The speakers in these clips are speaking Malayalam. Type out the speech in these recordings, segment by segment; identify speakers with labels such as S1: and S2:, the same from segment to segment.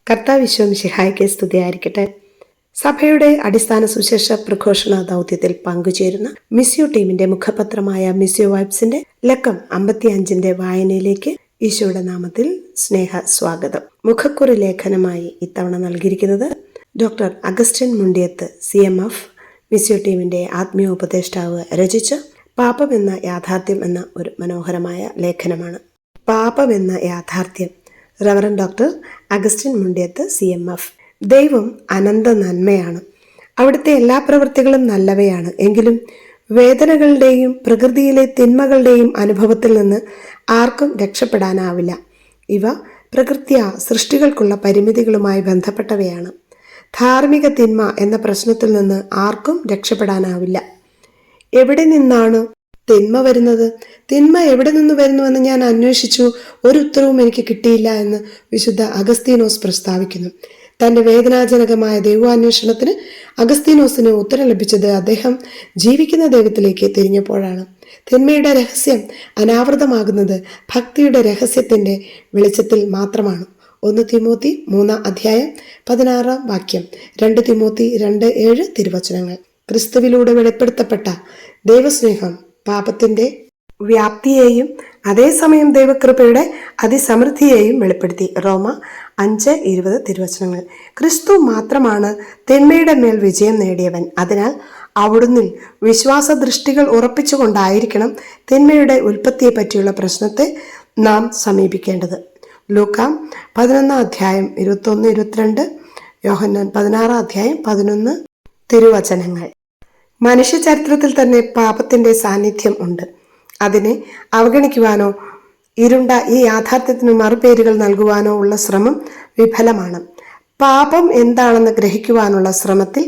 S1: കർത്താവിശ്വമിശിഹായ്ക്ക് സ്തുതിയായിരിക്കട്ടെ. സഭയുടെ അടിസ്ഥാന സുശേഷ പ്രഘോഷണ ദൗത്യത്തിൽ പങ്കുചേരുന്ന മിസ്യോ ടീമിന്റെ മുഖപത്രമായ മിസ്യോ വൈബ്സിന്റെ ലക്കം 55 വായനയിലേക്ക് ഈശോയുടെ നാമത്തിൽ സ്നേഹ സ്വാഗതം. മുഖക്കുറി ലേഖനമായി ഇത്തവണ നൽകിയിരിക്കുന്നത് ഡോക്ടർ അഗസ്റ്റിൻ മുണ്ടിയത്ത് CMF മിസ്യോ ടീമിന്റെ ആത്മീയ ഉപദേഷ്ടാവ് രചിച്ച പാപം എന്ന യാഥാർത്ഥ്യം എന്ന ഒരു മനോഹരമായ ലേഖനമാണ്. പാപം എന്ന യാഥാർത്ഥ്യം. Reverend doctor Augustine Mundiyath CMF. ദൈവം അനന്ത നന്മയാണ്. അവിടുത്തെ എല്ലാ പ്രവൃത്തികളും നല്ലവയാണ്. എങ്കിലും വേദനകളുടെയും പ്രകൃതിയിലെ തിന്മകളുടെയും അനുഭവത്തിൽ നിന്ന് ആർക്കും രക്ഷപ്പെടാനാവില്ല. ഇവ പ്രകൃത്യാ സൃഷ്ടികൾക്കുള്ള പരിമിതികളുമായി ബന്ധപ്പെട്ടവയാണ്. ധാർമ്മിക തിന്മ എന്ന പ്രശ്നത്തിൽ നിന്ന് ആർക്കും രക്ഷപ്പെടാനാവില്ല. എവിടെ നിന്നാണ് തിന്മ വരുന്നത്? തിന്മ എവിടെ നിന്ന് വരുന്നുവെന്ന് ഞാൻ അന്വേഷിച്ചു, ഒരു ഉത്തരവും എനിക്ക് കിട്ടിയില്ല എന്ന് വിശുദ്ധ അഗസ്തീനോസ് പ്രസ്താവിക്കുന്നു. തന്റെ വേദനാജനകമായ ദൈവാന്വേഷണത്തിന് അഗസ്തീനോസിന് ഉത്തരം ലഭിച്ചത് അദ്ദേഹം ജീവിക്കുന്ന ദൈവത്തിലേക്ക് തിരിഞ്ഞപ്പോഴാണ്. തിന്മയുടെ രഹസ്യം അനാവൃതമാകുന്നത് ഭക്തിയുടെ രഹസ്യത്തിന്റെ വെളിച്ചത്തിൽ മാത്രമാണ്. 1 തിമോത്തി 3:16 2 തിമോത്തി 2:7 തിരുവചനങ്ങൾ. ക്രിസ്തുവിലൂടെ വെളിപ്പെടുത്തപ്പെട്ട ദൈവസ്നേഹം പാപത്തിന്റെ വ്യാപ്തിയെയും അതേസമയം ദൈവകൃപയുടെ അതിസമൃദ്ധിയെയും വെളിപ്പെടുത്തി. റോമ 5:20 തിരുവചനങ്ങൾ. ക്രിസ്തു മാത്രമാണ് തിന്മയുടെ മേൽ വിജയം നേടിയവൻ. അതിനാൽ അവിടുന്ന് വിശ്വാസ ദൃഷ്ടികൾ ഉറപ്പിച്ചുകൊണ്ടായിരിക്കണം തിന്മയുടെ ഉൽപ്പത്തിയെ പറ്റിയുള്ള പ്രശ്നത്തെ നാം സമീപിക്കേണ്ടത്. ലൂക്ക 11:21-22, യോഹന്നാൻ 16:11 തിരുവചനങ്ങൾ. മനുഷ്യ ചരിത്രത്തിൽ തന്നെ പാപത്തിന്റെ സാന്നിധ്യം ഉണ്ട്. അതിനെ അവഗണിക്കുവാനോ ഇരുണ്ട ഈ യാഥാർത്ഥ്യത്തിന് മറുപേരുകൾ നൽകുവാനോ ഉള്ള ശ്രമം വിഫലമാണ്. പാപം എന്താണെന്ന് ഗ്രഹിക്കുവാനുള്ള ശ്രമത്തിൽ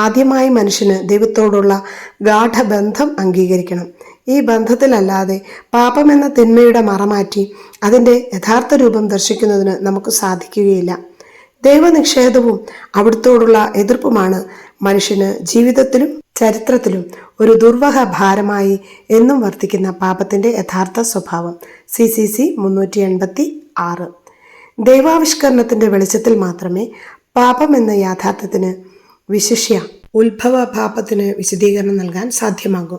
S1: ആദ്യമായി മനുഷ്യന് ദൈവത്തോടുള്ള ഗാഠബന്ധം അംഗീകരിക്കണം. ഈ ബന്ധത്തിലല്ലാതെ പാപം എന്ന തിന്മയുടെ മറമാറ്റി അതിൻ്റെ യഥാർത്ഥ രൂപം ദർശിക്കുന്നതിന് നമുക്ക് സാധിക്കുകയില്ല. ദൈവനിഷേധവും അവിടുത്തോടുള്ള എതിർപ്പുമാണ് മനുഷ്യന് ജീവിതത്തിലും ചരിത്രത്തിലും ഒരു ദുർവഹ ഭാരമായി എന്നും വർത്തിക്കുന്ന പാപത്തിന്റെ യഥാർത്ഥ സ്വഭാവം. CCC 386. ദൈവാവിഷ്കരണത്തിന്റെ വെളിച്ചത്തിൽ മാത്രമേ പാപം എന്ന യാഥാർത്ഥ്യത്തിന് വിശിഷ്യ ഉത്ഭവ പാപത്തിന് വിശദീകരണം നൽകാൻ സാധ്യമാകൂ.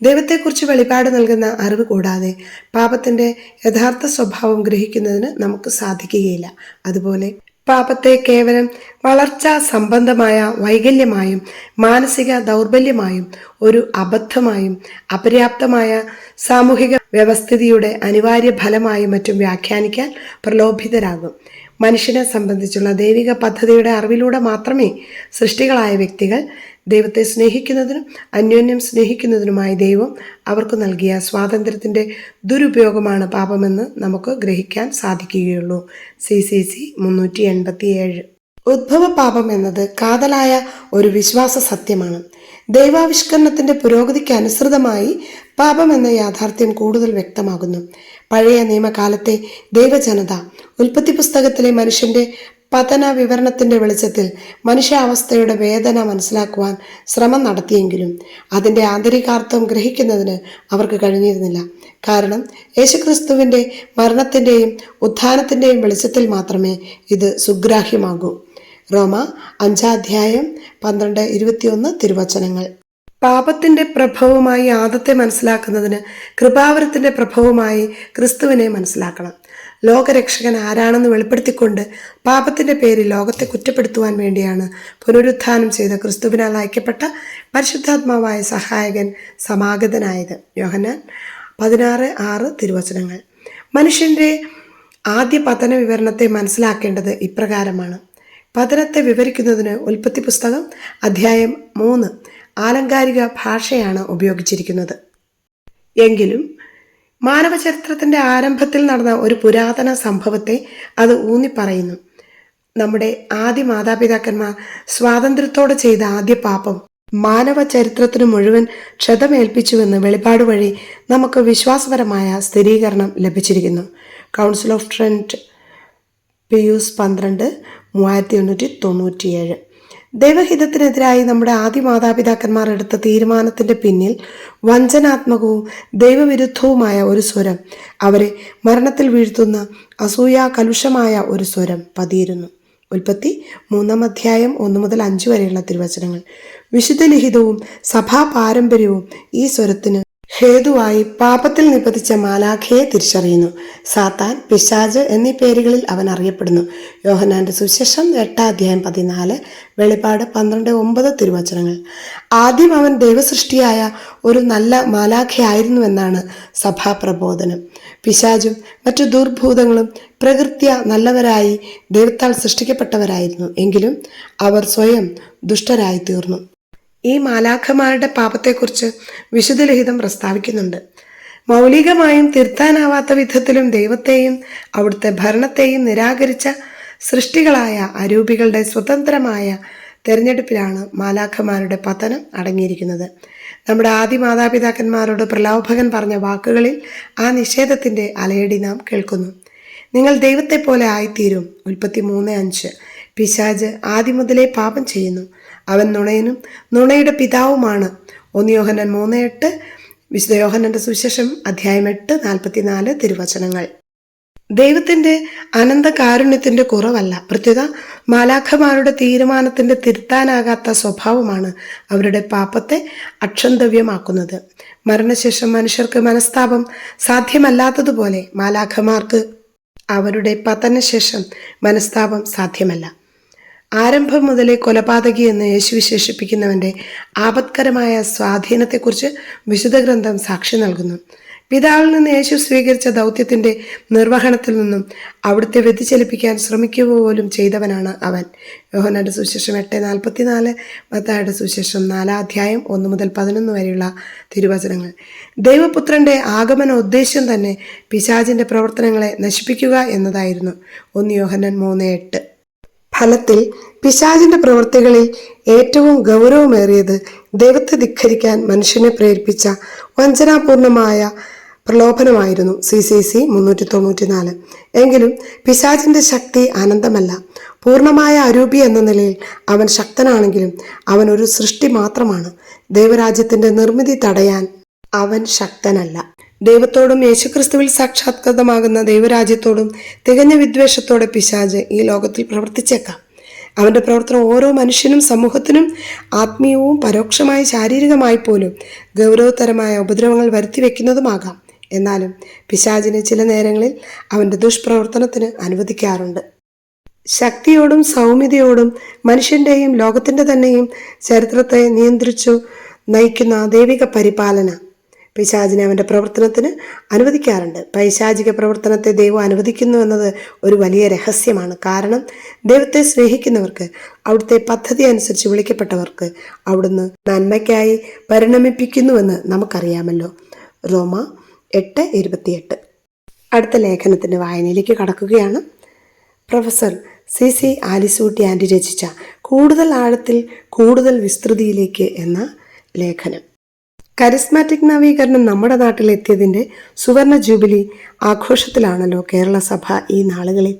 S1: ദൈവത്തെക്കുറിച്ച് വെളിപാട് നൽകുന്ന അറിവ് കൂടാതെ പാപത്തിന്റെ യഥാർത്ഥ സ്വഭാവം ഗ്രഹിക്കുന്നതിന് നമുക്ക് സാധിക്കുകയില്ല. അതുപോലെ പാപത്തെ കേവലം വളർച്ചാ സംബന്ധമായ വൈകല്യമായും മാനസിക ദൗർബല്യമായും ഒരു അബദ്ധമായും അപര്യാപ്തമായ സാമൂഹിക വ്യവസ്ഥിതിയുടെ അനിവാര്യ ഫലമായും മറ്റും വ്യാഖ്യാനിക്കാൻ പ്രലോഭിതരാകും. മനുഷ്യനെ സംബന്ധിച്ചുള്ള ദൈവിക പദ്ധതിയുടെ അറിവിലൂടെ മാത്രമേ സൃഷ്ടികളായ വ്യക്തികൾ ദൈവത്തെ സ്നേഹിക്കുന്നതിനും അന്യോന്യം സ്നേഹിക്കുന്നതിനുമായി ദൈവം അവർക്ക് നൽകിയ സ്വാതന്ത്ര്യത്തിന്റെ ദുരുപയോഗമാണ് പാപമെന്ന് നമുക്ക് ഗ്രഹിക്കാൻ സാധിക്കുകയുള്ളൂ. CCC 387. ഉദ്ഭവ പാപം എന്നത് കാതലായ ഒരു വിശ്വാസ സത്യമാണ്. ദൈവാവിഷ്കരണത്തിന്റെ പുരോഗതിക്ക് അനുസൃതമായി പാപം എന്ന യാഥാർത്ഥ്യം കൂടുതൽ വ്യക്തമാകുന്നു. പഴയ നിയമകാലത്തെ ദൈവജനത ഉൽപ്പത്തി പുസ്തകത്തിലെ മനുഷ്യന്റെ പതന വിവരണത്തിന്റെ വെളിച്ചത്തിൽ മനുഷ്യാവസ്ഥയുടെ വേദന മനസ്സിലാക്കുവാൻ ശ്രമം നടത്തിയെങ്കിലും അതിന്റെ ആന്തരികാർത്ഥം ഗ്രഹിക്കുന്നതിന് അവർക്ക് കഴിഞ്ഞിരുന്നില്ല. കാരണം യേശുക്രിസ്തുവിന്റെ മരണത്തിന്റെയും ഉത്ഥാനത്തിന്റെയും വെളിച്ചത്തിൽ മാത്രമേ ഇത് സുഗ്രാഹ്യമാകൂ. റോമ 5:12-21 തിരുവചനങ്ങൾ. പാപത്തിന്റെ പ്രഭവമായി ആദത്തെ മനസ്സിലാക്കുന്നതിന് കൃപാവരത്തിന്റെ പ്രഭവമായി ക്രിസ്തുവിനെ മനസ്സിലാക്കണം. ലോകരക്ഷകൻ ആരാണെന്ന് വെളിപ്പെടുത്തിക്കൊണ്ട് പാപത്തിന്റെ പേരിൽ ലോകത്തെ കുറ്റപ്പെടുത്തുവാൻ വേണ്ടിയാണ് പുനരുത്ഥാനം ചെയ്ത ക്രിസ്തുവിനാൽ അയക്കപ്പെട്ട പരിശുദ്ധാത്മാവായ സഹായകൻ സമാഗതനായത്. യോഹന്നാൻ 16:6 തിരുവചനങ്ങൾ. മനുഷ്യന്റെ ആദ്യ പതന വിവരണത്തെ മനസ്സിലാക്കേണ്ടത് ഇപ്രകാരമാണ്. പതനത്തെ വിവരിക്കുന്നതിന് ഉൽപ്പത്തി പുസ്തകം അധ്യായം 3 ആലങ്കാരിക ഭാഷയാണ് ഉപയോഗിച്ചിരിക്കുന്നത്. എങ്കിലും മാനവചരിത്രത്തിന്റെ ആരംഭത്തിൽ നടന്ന ഒരു പുരാതന സംഭവത്തെ അത് ഊന്നിപ്പറയുന്നു. നമ്മുടെ ആദ്യ മാതാപിതാക്കന്മാർ സ്വാതന്ത്ര്യത്തോടെ ചെയ്ത ആദ്യ പാപം മാനവ ചരിത്രത്തിന് മുഴുവൻ ക്ഷതമേൽപ്പിച്ചുവെന്ന് വെളിപാട് വഴി നമുക്ക് വിശ്വാസപരമായ സ്ഥിരീകരണം ലഭിച്ചിരിക്കുന്നു. Council of Trent Pius 12 3897. ദൈവഹിതത്തിനെതിരായി നമ്മുടെ ആദ്യ മാതാപിതാക്കന്മാർ എടുത്ത തീരുമാനത്തിന്റെ പിന്നിൽ വഞ്ചനാത്മകവും ദൈവവിരുദ്ധവുമായ ഒരു സ്വരം, അവരെ മരണത്തിൽ വീഴ്ത്തുന്ന അസൂയാ കലുഷമായ ഒരു സ്വരം പതിയിരുന്നു. ഉൽപ്പത്തി 3:1-5 വരെയുള്ള തിരുവചനങ്ങൾ. വിശുദ്ധ ലിഖിതവും സഭാ പാരമ്പര്യവും ഈ സ്വരത്തിന് ഹേതുവായി പാപത്തിൽ നിപതിച്ച മാലാഖയെ തിരിച്ചറിയുന്നു. സാത്താൻ, പിശാച് എന്നീ പേരുകളിൽ അവൻ അറിയപ്പെടുന്നു. യോഹന്നാന്റെ സുവിശേഷം 8:14, വെളിപ്പാട് 12:9 തിരുവചനങ്ങൾ. ആദ്യം അവൻ ദൈവസൃഷ്ടിയായ ഒരു നല്ല മാലാഖയായിരുന്നുവെന്നാണ് സഭാപ്രബോധനം. പിശാചും മറ്റു ദുർഭൂതങ്ങളും പ്രകൃത്യ നല്ലവരായി ദൈവത്താൽ സൃഷ്ടിക്കപ്പെട്ടവരായിരുന്നു. എങ്കിലും അവർ സ്വയം ദുഷ്ടരായി തീർന്നു. ഈ മാലാഖമാരുടെ പാപത്തെക്കുറിച്ച് വിശുദ്ധ ലിഖിതം പ്രസ്താവിക്കുന്നുണ്ട്. മൗലികമായും തിരുത്താനാവാത്ത വിധത്തിലും ദൈവത്തെയും അവിടുത്തെ ഭരണത്തെയും നിരാകരിച്ച സൃഷ്ടികളായ അരൂപികളുടെ സ്വതന്ത്രമായ തെരഞ്ഞെടുപ്പിലാണ് മാലാഖമാരുടെ പതനം അടങ്ങിയിരിക്കുന്നത്. നമ്മുടെ ആദ്യ മാതാപിതാക്കന്മാരോട് പ്രലോഭകൻ പറഞ്ഞ വാക്കുകളിൽ ആ നിഷേധത്തിൻ്റെ അലയടി നാം കേൾക്കുന്നു. നിങ്ങൾ ദൈവത്തെ പോലെ ആയിത്തീരും. ഉൽപ്പത്തി 3:5. പിശാച് ആദ്യം മുതലേ പാപം ചെയ്യുന്നു. അവൻ നുണയനും നുണയുടെ പിതാവുമാണ്. 1 യോഹന്നാൻ 3:8, വിശുദ്ധ യോഹന്നാന്റെ സുവിശേഷം 8:44 തിരുവചനങ്ങൾ. ദൈവത്തിന്റെ അനന്ത കാരുണ്യത്തിന്റെ കുറവല്ല, പ്രത്യുത മാലാഖമാരുടെ തീരുമാനത്തിന്റെ തിരുത്താനാകാത്ത സ്വഭാവമാണ് അവരുടെ പാപത്തെ അക്ഷന്തവ്യമാക്കുന്നത്. മരണശേഷം മനുഷ്യർക്ക് മനസ്താപം സാധ്യമല്ലാത്തതുപോലെ മാലാഖമാർക്ക് അവരുടെ പതനശേഷം മനസ്താപം സാധ്യമല്ല. ആരംഭം മുതലേ കൊലപാതകി എന്ന് യേശു വിശേഷിപ്പിക്കുന്നവൻ്റെ ആപത്കരമായ സ്വാധീനത്തെക്കുറിച്ച് വിശുദ്ധ ഗ്രന്ഥം സാക്ഷി നൽകുന്നു. പിതാവിൽ നിന്ന് യേശു സ്വീകരിച്ച ദൗത്യത്തിൻ്റെ നിർവഹണത്തിൽ നിന്നും അവിടുത്തെ വ്യതിചലിപ്പിക്കാൻ ശ്രമിക്കുക പോലും ചെയ്തവനാണ് അവൻ. യോഹന്നാന്റെ സുവിശേഷം 8:44, മത്തായിയുടെ സുവിശേഷം 4:1-11 വരെയുള്ള തിരുവചനങ്ങൾ. ദൈവപുത്രന്റെ ആഗമന ഉദ്ദേശ്യം തന്നെ പിശാചിന്റെ പ്രവർത്തനങ്ങളെ നശിപ്പിക്കുക എന്നതായിരുന്നു. 1 യോഹന്നാൻ 3:8. ഫലത്തിൽ പിശാചിന്റെ പ്രവൃത്തികളിൽ ഏറ്റവും ഗൗരവമേറിയത് ദൈവത്തെ ധിക്കരിക്കാൻ മനുഷ്യനെ പ്രേരിപ്പിച്ച വഞ്ചനാപൂർണമായ പ്രലോഭനമായിരുന്നു. CCC 394. എങ്കിലും പിശാചിന്റെ ശക്തി അനന്തമല്ല. പൂർണ്ണമായ അരൂപി എന്ന നിലയിൽ അവൻ ശക്തനാണെങ്കിലും അവൻ ഒരു സൃഷ്ടി മാത്രമാണ്. ദൈവരാജ്യത്തിന്റെ നിർമ്മിതി തടയാൻ അവൻ ശക്തനല്ല. ദൈവത്തോടും യേശുക്രിസ്തുവിൽ സാക്ഷാത്കൃതമാകുന്ന ദൈവരാജ്യത്തോടും തികഞ്ഞ വിദ്വേഷത്തോടെ പിശാച് ഈ ലോകത്തിൽ പ്രവർത്തിച്ചേക്കാം. അവൻ്റെ പ്രവർത്തനം ഓരോ മനുഷ്യനും സമൂഹത്തിനും ആത്മീയവും പരോക്ഷമായി ശാരീരികമായി പോലും ഗൗരവതരമായ ഉപദ്രവങ്ങൾ വരുത്തി വയ്ക്കുന്നതുമാകാം. എന്നാലും പിശാചിനെ ചില നേരങ്ങളിൽ അവൻ്റെ ദുഷ്പ്രവർത്തനത്തിന് അനുവദിക്കാറുണ്ട്. ശക്തിയോടും സൗമ്യതയോടും മനുഷ്യൻ്റെയും ലോകത്തിൻ്റെ തന്നെയും ചരിത്രത്തെ നിയന്ത്രിച്ചു നയിക്കുന്ന ദൈവിക പരിപാലന പിശാചിനെ അവൻ്റെ പ്രവർത്തനത്തിന് അനുവദിക്കാറുണ്ട്. പൈശാചിക പ്രവർത്തനത്തെ ദൈവം അനുവദിക്കുന്നു എന്നത് ഒരു വലിയ രഹസ്യമാണ്. കാരണം ദൈവത്തെ സ്നേഹിക്കുന്നവർക്ക്, അവിടുത്തെ പദ്ധതി അനുസരിച്ച് വിളിക്കപ്പെട്ടവർക്ക് അവിടുന്ന് നന്മയ്ക്കായി പരിണമിപ്പിക്കുന്നുവെന്ന് നമുക്കറിയാമല്ലോ. റോമ 8:28. അടുത്ത ലേഖനത്തിൻ്റെ വായനയിലേക്ക് കടക്കുകയാണ്. പ്രൊഫസർ CC ആലിസൂട്ടി ആൻറ്റി രചിച്ച കൂടുതൽ ആഴത്തിൽ കൂടുതൽ വിസ്തൃതിയിലേക്ക് എന്ന ലേഖനം. കരിസ്മാറ്റിക് നവീകരണം നമ്മുടെ നാട്ടിലെത്തിയതിൻ്റെ സുവർണ ജൂബിലി ആഘോഷത്തിലാണല്ലോ കേരള സഭ ഈ നാളുകളിൽ.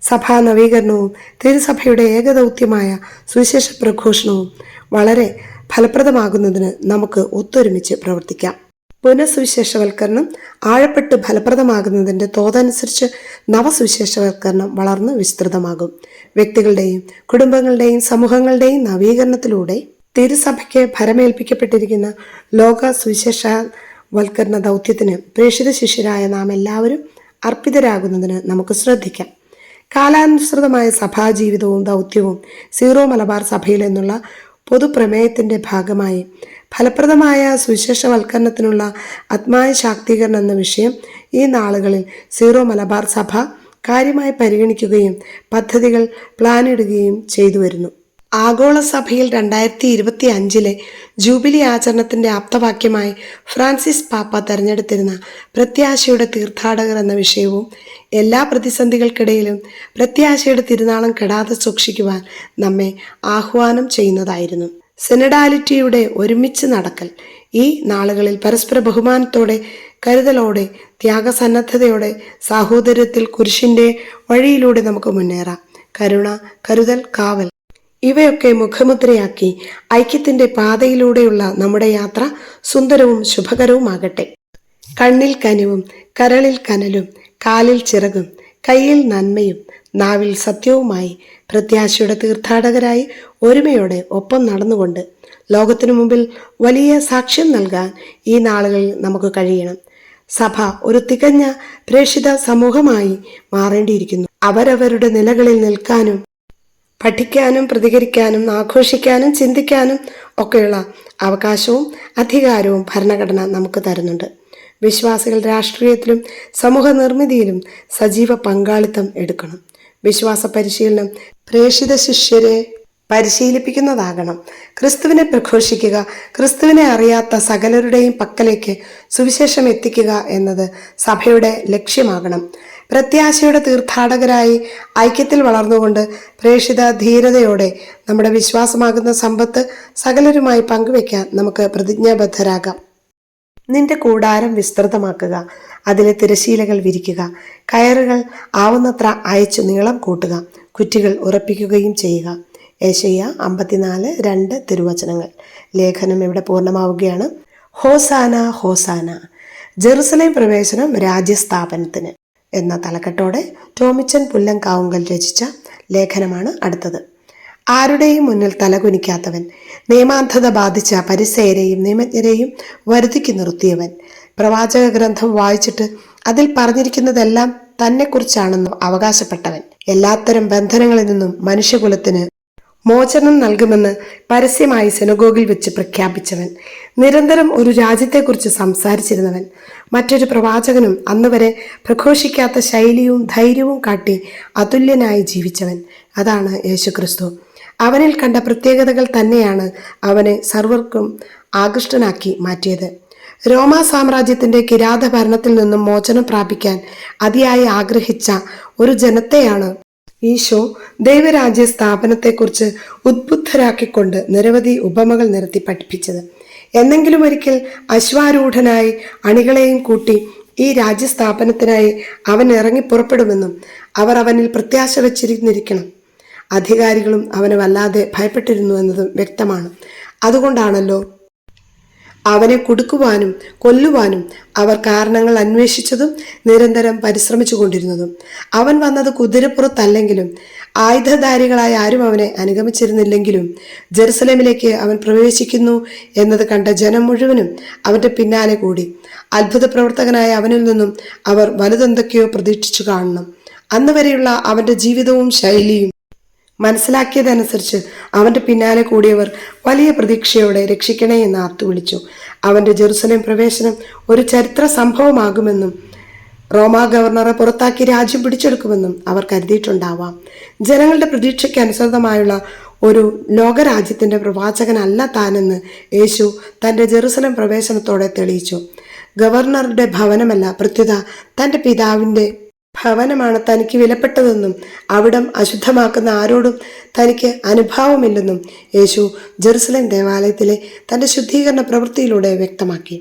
S1: സഭാ നവീകരണവും തിരുസഭയുടെ ഏകദൗത്യമായ സുവിശേഷ പ്രഘോഷണവും വളരെ ഫലപ്രദമാകുന്നതിന് നമുക്ക് ഒത്തൊരുമിച്ച് പ്രവർത്തിക്കാം. പുനഃസുവിശേഷവൽക്കരണം ആഴപ്പെട്ട് ഫലപ്രദമാകുന്നതിൻ്റെ തോതനുസരിച്ച് നവസുവിശേഷവൽക്കരണം വളർന്ന് വിസ്തൃതമാകും. വ്യക്തികളുടെയും കുടുംബങ്ങളുടെയും സമൂഹങ്ങളുടെയും നവീകരണത്തിലൂടെ തിരുസഭയ്ക്ക് ഭരമേൽപ്പിക്കപ്പെട്ടിരിക്കുന്ന ലോക സുവിശേഷവൽക്കരണ ദൗത്യത്തിന് പ്രേക്ഷിത ശിഷ്യരായ നാം എല്ലാവരും അർപ്പിതരാകുന്നതിന് നമുക്ക് ശ്രദ്ധിക്കാം. കാലാനുസൃതമായ സഭാജീവിതവും ദൗത്യവും സീറോ മലബാർ സഭയിൽ എന്നുള്ള പൊതുപ്രമേയത്തിൻ്റെ ഭാഗമായി ഫലപ്രദമായ സുവിശേഷവൽക്കരണത്തിനുള്ള ആത്മായ ശാക്തീകരണം എന്ന വിഷയം ഈ നാളുകളിൽ സീറോ മലബാർ സഭ കാര്യമായി പരിഗണിക്കുകയും പദ്ധതികൾ പ്ലാനിടുകയും ചെയ്തു വരുന്നു. ആഗോള സഭയിൽ 2025 ജൂബിലി ആചരണത്തിൻ്റെ ആപ്തവാക്യമായി ഫ്രാൻസിസ് പാപ്പ തെരഞ്ഞെടുത്തിരുന്ന പ്രത്യാശയുടെ തീർത്ഥാടകർ എന്ന വിഷയവും എല്ലാ പ്രതിസന്ധികൾക്കിടയിലും പ്രത്യാശയുടെ തിരുനാളം കെടാതെ സൂക്ഷിക്കുവാൻ നമ്മെ ആഹ്വാനം ചെയ്യുന്നതായിരുന്നു. സെനഡാലിറ്റിയുടെ ഒരുമിച്ച് നടക്കൽ. ഈ നാളുകളിൽ പരസ്പര ബഹുമാനത്തോടെ, കരുതലോടെ, ത്യാഗസന്നദ്ധതയോടെ, സാഹോദര്യത്തിൽ കുരിശിൻ്റെ വഴിയിലൂടെ നമുക്ക് മുന്നേറാം. കരുണ, കരുതൽ, കാവൽ ഇവയൊക്കെ മുഖമുദ്രയാക്കി ഐക്യത്തിൻ്റെ പാതയിലൂടെയുള്ള നമ്മുടെ യാത്ര സുന്ദരവും ശുഭകരവുമാകട്ടെ. കണ്ണിൽ കനിവും കരളിൽ കനലും കാലിൽ ചിറകും കയ്യിൽ നന്മയും നാവിൽ സത്യവുമായി പ്രത്യാശയുടെ തീർത്ഥാടകരായി ഒരുമയോടെ ഒപ്പം നടന്നുകൊണ്ട് ലോകത്തിനു മുമ്പിൽ വലിയ സാക്ഷ്യം നൽകാൻ ഈ നാളുകളിൽ നമുക്ക് കഴിയണം. സഭ ഒരു തികഞ്ഞ പ്രേക്ഷിത സമൂഹമായി മാറേണ്ടിയിരിക്കുന്നു. അവരവരുടെ നിലകളിൽ നിൽക്കാനും പഠിക്കാനും പ്രതികരിക്കാനും ആഘോഷിക്കാനും ചിന്തിക്കാനും ഒക്കെയുള്ള അവകാശവും അധികാരവും ഭരണഘടന നമുക്ക് തരുന്നുണ്ട്. വിശ്വാസികൾ രാഷ്ട്രീയത്തിലും സമൂഹ നിർമ്മിതിയിലും സജീവ പങ്കാളിത്തം എടുക്കണം. വിശ്വാസ പരിശീലനം പ്രേക്ഷിത ശിഷ്യരെ പരിശീലിപ്പിക്കുന്നതാകണം. ക്രിസ്തുവിനെ പ്രഘോഷിക്കുക, ക്രിസ്തുവിനെ അറിയാത്ത സകലരുടെയും പക്കലേക്ക് സുവിശേഷം എത്തിക്കുക എന്നത് സഭയുടെ ലക്ഷ്യമാകണം. പ്രത്യാശയുടെ തീർത്ഥാടകരായി ഐക്യത്തിൽ വളർന്നുകൊണ്ട് പ്രേക്ഷിത ധീരതയോടെ നമ്മുടെ വിശ്വാസമാകുന്ന സമ്പത്ത് സകലരുമായി പങ്കുവെക്കാൻ നമുക്ക് പ്രതിജ്ഞാബദ്ധരാകാം. നിന്റെ കൂടാരം വിസ്തൃതമാക്കുക, അതിലെ തിരശീലകൾ വിരിക്കുക, കയറുകൾ ആവുന്നത്ര അയച്ചു നീളം കൂട്ടുക, കുറ്റികൾ ഉറപ്പിക്കുകയും ചെയ്യുക. യെശയ്യാ 54:2 തിരുവചനങ്ങൾ. ലേഖനം ഇവിടെ പൂർണ്ണമാവുകയാണ്. ഹോസാന ഹോസാന, ജെറുസലേം പ്രവേശനം രാജ്യസ്ഥാപനത്തിന് എന്ന തലക്കെട്ടോടെ ടോമിച്ചൻ പുല്ലങ്കാവുങ്കൽ രചിച്ച ലേഖനമാണ് അടുത്തത്. ആരുടെയും മുന്നിൽ തലകുനിക്കാത്തവൻ, നിയമാന്ധത ബാധിച്ച പരിസയരെയും നിയമജ്ഞരെയും വരുതിക്ക് നിർത്തിയവൻ, പ്രവാചക ഗ്രന്ഥം വായിച്ചിട്ട് അതിൽ പറഞ്ഞിരിക്കുന്നതെല്ലാം തന്നെക്കുറിച്ചാണെന്നും അവകാശപ്പെട്ടവൻ, എല്ലാത്തരം ബന്ധനങ്ങളിൽ നിന്നും മനുഷ്യകുലത്തിന് മോചനം നൽകുമെന്ന് പരസ്യമായി സിനഗോഗിൽ വെച്ച് പ്രഖ്യാപിച്ചവൻ, നിരന്തരം ഒരു രാജ്യത്തെക്കുറിച്ച് സംസാരിച്ചിരുന്നവൻ, മറ്റൊരു പ്രവാചകനും അന്നുവരെ പ്രഘോഷിക്കാത്ത ശൈലിയും ധൈര്യവും കാട്ടി അതുല്യനായി ജീവിച്ചവൻ, അതാണ് യേശുക്രിസ്തു. അവനിൽ കണ്ട പ്രത്യേകതകൾ തന്നെയാണ് അവനെ സർവർക്കും ആകൃഷ്ടനാക്കി മാറ്റിയത്. റോമാ സാമ്രാജ്യത്തിന്റെ കിരാത ഭരണത്തിൽ നിന്നും മോചനം പ്രാപിക്കാൻ അതിയായി ആഗ്രഹിച്ച ഒരു ജനത്തെയാണ് ഈശോ ദൈവരാജ്യ സ്ഥാപനത്തെക്കുറിച്ച് ഉദ്ബുദ്ധരാക്കിക്കൊണ്ട് നിരവധി ഉപമകൾ നിരത്തി പഠിപ്പിച്ചത്. എന്നെങ്കിലും ഒരിക്കൽ അശ്വാരൂഢനായി അണികളെയും കൂട്ടി ഈ രാജ്യസ്ഥാപനത്തിനായി അവൻ ഇറങ്ങി പുറപ്പെടുമെന്നും അവർ അവനിൽ പ്രത്യാശ വച്ചിരുന്നിരിക്കണം. അധികാരികളും അവനെ വല്ലാതെ ഭയപ്പെട്ടിരുന്നു എന്നതും വ്യക്തമാണ്. അതുകൊണ്ടാണല്ലോ അവനെ കുടുക്കുവാനും കൊല്ലുവാനും അവർ കാരണങ്ങൾ അന്വേഷിച്ചതും നിരന്തരം പരിശ്രമിച്ചു കൊണ്ടിരുന്നതും. അവൻ വന്നത് കുതിരപ്പുറത്തല്ലെങ്കിലും ആയുധധാരികളായ ആരും അവനെ അനുഗമിച്ചിരുന്നില്ലെങ്കിലും ജെറുസലേമിലേക്ക് അവൻ പ്രവേശിക്കുന്നു എന്നത് കണ്ട ജനം മുഴുവനും അവന്റെ പിന്നാലെ കൂടി. അത്ഭുത പ്രവർത്തകനായ അവനിൽ നിന്നും അവർ വലുതെന്തൊക്കെയോ പ്രതീക്ഷിച്ചു കാണണം. അന്ന് വരെയുള്ള അവന്റെ ജീവിതവും ശൈലിയും മനസ്സിലാക്കിയതനുസരിച്ച് അവന്റെ പിന്നാലെ കൂടിയവർ വലിയ പ്രതീക്ഷയോടെ രക്ഷിക്കണേ എന്ന് ആർത്തുവിളിച്ചു. അവന്റെ ജെറുസലേം പ്രവേശനം ഒരു ചരിത്ര സംഭവമാകുമെന്നും റോമാ ഗവർണറെ പുറത്താക്കി രാജ്യം പിടിച്ചെടുക്കുമെന്നും അവർ കരുതിയിട്ടുണ്ടാവാം. ജനങ്ങളുടെ പ്രതീക്ഷയ്ക്ക് അനുസൃതമായുള്ള ഒരു ലോകരാജ്യത്തിന്റെ പ്രവാചകനല്ല താനെന്ന് യേശു തന്റെ ജെറുസലേം പ്രവേശനത്തോടെ തെളിയിച്ചു. ഗവർണറുടെ ഭവനമല്ല, പ്രത്യുത തന്റെ പിതാവിന്റെ ഭവനമാണ് തനിക്ക് വിലപ്പെട്ടതെന്നും അവിടം അശുദ്ധമാക്കുന്ന ആരോടും തനിക്ക് അനുഭാവമില്ലെന്നും യേശു ജെറുസലേം ദേവാലയത്തിലെ തന്റെ ശുദ്ധീകരണ പ്രവൃത്തിയിലൂടെ വ്യക്തമാക്കി.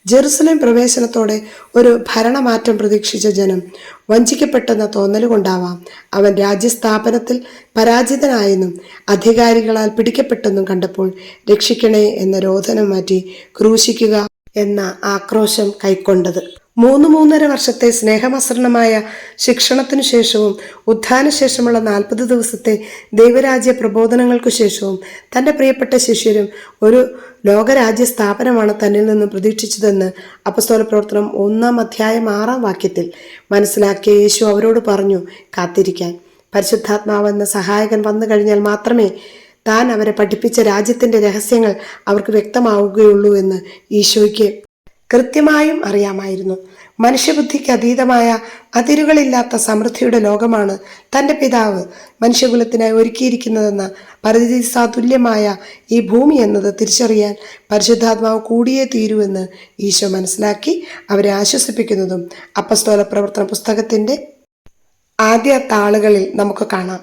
S1: ജെറുസലേം പ്രവേശനത്തോടെ ഒരു ഭരണമാറ്റം പ്രതീക്ഷിച്ച ജനം വഞ്ചിക്കപ്പെട്ടെന്ന തോന്നലുകൊണ്ടാവാം അവൻ രാജ്യസ്ഥാപനത്തിൽ പരാജിതനായെന്നും അധികാരികളാൽ പിടിക്കപ്പെട്ടെന്നും കണ്ടപ്പോൾ രക്ഷിക്കണേ എന്ന രോദനം മാറ്റി ക്രൂശിക്കുക എന്ന ആക്രോശം കൈക്കൊണ്ടത്. 3.5 വർഷത്തെ സ്നേഹമസൃണമായ ശിക്ഷണത്തിനു ശേഷവും ഉത്ഥാനശേഷമുള്ള 40 ദിവസത്തെ ദൈവരാജ്യ പ്രബോധനങ്ങൾക്കു ശേഷവും തൻ്റെ പ്രിയപ്പെട്ട ശിഷ്യരും ഒരു ലോകരാജ്യ സ്ഥാപനമാണ് തന്നിൽ നിന്ന് പ്രതീക്ഷിച്ചതെന്ന് അപ്പസ്തോല പ്രവർത്തനം 1:6 മനസ്സിലാക്കിയ യേശു അവരോട് പറഞ്ഞു കാത്തിരിക്കാൻ. പരിശുദ്ധാത്മാവെന്ന സഹായകൻ വന്നു കഴിഞ്ഞാൽ മാത്രമേ താൻ അവരെ പഠിപ്പിച്ച രാജ്യത്തിന്റെ രഹസ്യങ്ങൾ അവർക്ക് വ്യക്തമാവുകയുള്ളൂ എന്ന് ഈശോയ്ക്ക് കൃത്യമായും അറിയാമായിരുന്നു. മനുഷ്യബുദ്ധിക്ക് അതീതമായ അതിരുകളില്ലാത്ത സമൃദ്ധിയുടെ ലോകമാണ് തൻ്റെ പിതാവ് മനുഷ്യകുലത്തിനായി ഒരുക്കിയിരിക്കുന്നതെന്ന പരദീസാതുല്യമായ ഈ ഭൂമി എന്നത് തിരിച്ചറിയാൻ പരിശുദ്ധാത്മാവ് കൂടിയേ തീരുവെന്ന് ഈശോ മനസ്സിലാക്കി അവരെ ആശ്വസിപ്പിക്കുന്നതും അപ്പസ്തോല പ്രവർത്തന പുസ്തകത്തിൻ്റെ ആദ്യ താളുകളിൽ നമുക്ക് കാണാം.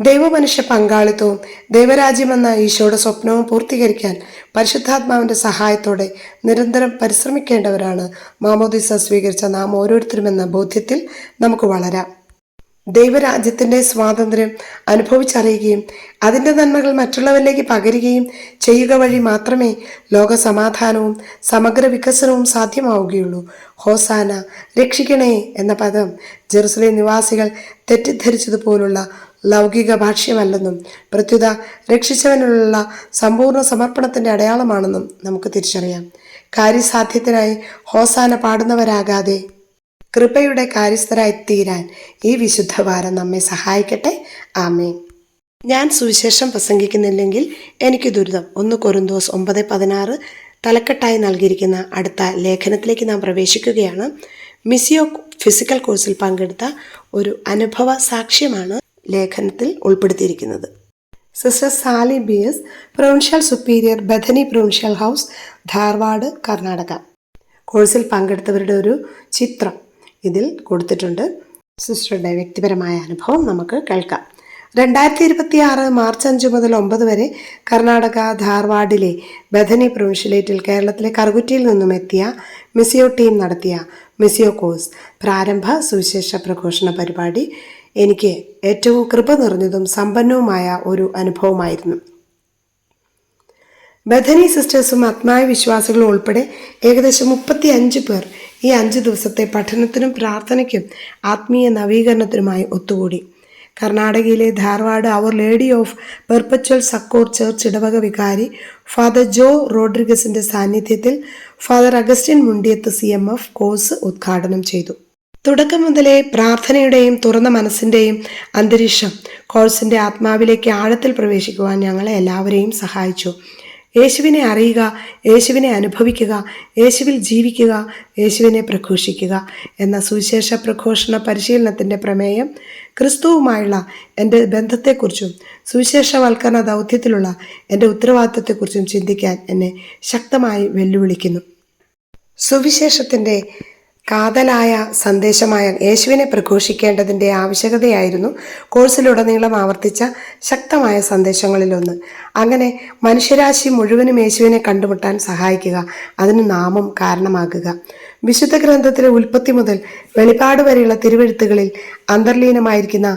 S1: ദൈവമനുഷ്യ പങ്കാളിത്തവും ദൈവരാജ്യമെന്ന ഈശോയുടെ സ്വപ്നവും പൂർത്തീകരിക്കാൻ പരിശുദ്ധാത്മാവിന്റെ സഹായത്തോടെ നിരന്തരം പരിശ്രമിക്കേണ്ടവരാണ് മാമോദീസ സ്വീകരിച്ച നാം ഓരോരുത്തരുമെന്ന ബോധ്യത്തിൽ നമുക്ക് വളരാം. ദൈവരാജ്യത്തിൻ്റെ സ്വാതന്ത്ര്യം അനുഭവിച്ചറിയുകയും അതിൻ്റെ നന്മകൾ മറ്റുള്ളവരിലേക്ക് പകരുകയും ചെയ്യുക വഴി മാത്രമേ ലോക സമാധാനവും സമഗ്ര വികസനവും സാധ്യമാവുകയുള്ളൂ. ഹോസാന, രക്ഷിക്കണേ എന്ന പദം ജെറുസലേം നിവാസികൾ തെറ്റിദ്ധരിച്ചതുപോലുള്ള ലൗകിക ഭാഷ്യമല്ലെന്നും പ്രത്യുത രക്ഷിച്ചവനുള്ള സമ്പൂർണ്ണ സമർപ്പണത്തിൻ്റെ അടയാളമാണെന്നും നമുക്ക് തിരിച്ചറിയാം. കാര്യസാധ്യത്തിനായി ഹോസാന പാടുന്നവരാകാതെ കൃപയുടെ കാര്യസ്ഥരായി തീരാൻ ഈ വിശുദ്ധവാരം നമ്മെ സഹായിക്കട്ടെ. ആമേൻ. ഞാൻ സുവിശേഷം പ്രസംഗിക്കുന്നില്ലെങ്കിൽ എനിക്ക് ദുരിതം. 1 കൊരിന്തോസ് 9:16 തലക്കെട്ടായി നൽകിയിരിക്കുന്ന അടുത്ത ലേഖനത്തിലേക്ക് നാം പ്രവേശിക്കുകയാണ്. മിസിയോ ഫിസിക്കൽ കോഴ്സിൽ പങ്കെടുത്ത ഒരു അനുഭവ സാക്ഷ്യമാണ് ലേഖനത്തിൽ ഉൾപ്പെടുത്തിയിരിക്കുന്നത്. Sister Sally BS, provincial superior, Bethany provincial house, Dharwad, Karnataka. കോഴ്സിൽ പങ്കെടുത്തവരുടെ ഒരു ചിത്രം ഇതിൽ കൊടുത്തിട്ടുണ്ട്. സിസ്റ്ററുടെ വ്യക്തിപരമായ അനുഭവം നമുക്ക് കേൾക്കാം. 2026 മാർച്ച് 5 മുതൽ 9 വരെ കർണാടക ധാർവാഡിലെ ബഥനി പ്രൊവിൻഷ്യലേറ്റിൽ കേരളത്തിലെ കറുകുറ്റിയിൽ നിന്നും എത്തിയ മിസിയോ ടീം നടത്തിയ മിസിയോ കോഴ്സ് പ്രാരംഭ സുവിശേഷ പ്രഘോഷണ പരിപാടി എനിക്ക് ഏറ്റവും കൃപ നിറഞ്ഞതും സമ്പന്നവുമായ ഒരു അനുഭവമായിരുന്നു. ബഥനി സിസ്റ്റേഴ്സും ആത്മായ വിശ്വാസികളും ഉൾപ്പെടെ ഏകദേശം 35 പേർ ഈ 5 ദിവസത്തെ പഠനത്തിനും പ്രാർത്ഥനയ്ക്കും ആത്മീയ നവീകരണത്തിനുമായി ഒത്തുകൂടി. കർണാടകയിലെ ധാർവാഡ് അവർ ലേഡി ഓഫ് പെർപ്പച്വൽ സക്കോർ ചർച്ച് ഇടവക വികാരി ഫാദർ ജോ റോഡ്രിഗസിന്റെ സാന്നിധ്യത്തിൽ father Augustine Mundiyath CMF course ഉദ്ഘാടനം ചെയ്തു. തുടക്കം മുതലേ പ്രാർത്ഥനയുടെയും തുറന്ന മനസ്സിൻ്റെയും അന്തരീക്ഷം കോഴ്സിൻ്റെ ആത്മാവിലേക്ക് ആഴത്തിൽ പ്രവേശിക്കുവാൻ ഞങ്ങളെ എല്ലാവരെയും സഹായിച്ചു. യേശുവിനെ അറിയുക, യേശുവിനെ അനുഭവിക്കുക, യേശുവിൽ ജീവിക്കുക, യേശുവിനെ പ്രഘോഷിക്കുക എന്ന സുവിശേഷ പ്രഘോഷണ പരിശീലനത്തിൻ്റെ പ്രമേയം ക്രിസ്തുവുമായുള്ള എൻ്റെ ബന്ധത്തെക്കുറിച്ചും സുവിശേഷവൽക്കരണ ദൗത്യത്തിലുള്ള എൻ്റെ ഉത്തരവാദിത്വത്തെക്കുറിച്ചും ചിന്തിക്കാൻ എന്നെ ശക്തമായി വെല്ലുവിളിക്കുന്നു. സുവിശേഷത്തിൻ്റെ കാതലായ സന്ദേശമായ യേശുവിനെ പ്രഘോഷിക്കേണ്ടതിൻ്റെ ആവശ്യകതയായിരുന്നു കോഴ്സിലുടനീളം ആവർത്തിച്ച ശക്തമായ സന്ദേശങ്ങളിലൊന്ന്. അങ്ങനെ മനുഷ്യരാശി മുഴുവനും യേശുവിനെ കണ്ടുമുട്ടാൻ സഹായിക്കുക, അതിന് നാമം കാരണമാകുക. വിശുദ്ധ ഗ്രന്ഥത്തിലെ ഉൽപ്പത്തി മുതൽ വെളിപാട് വരെയുള്ള തിരുവെഴുത്തുകളിൽ അന്തർലീനമായിരിക്കുന്ന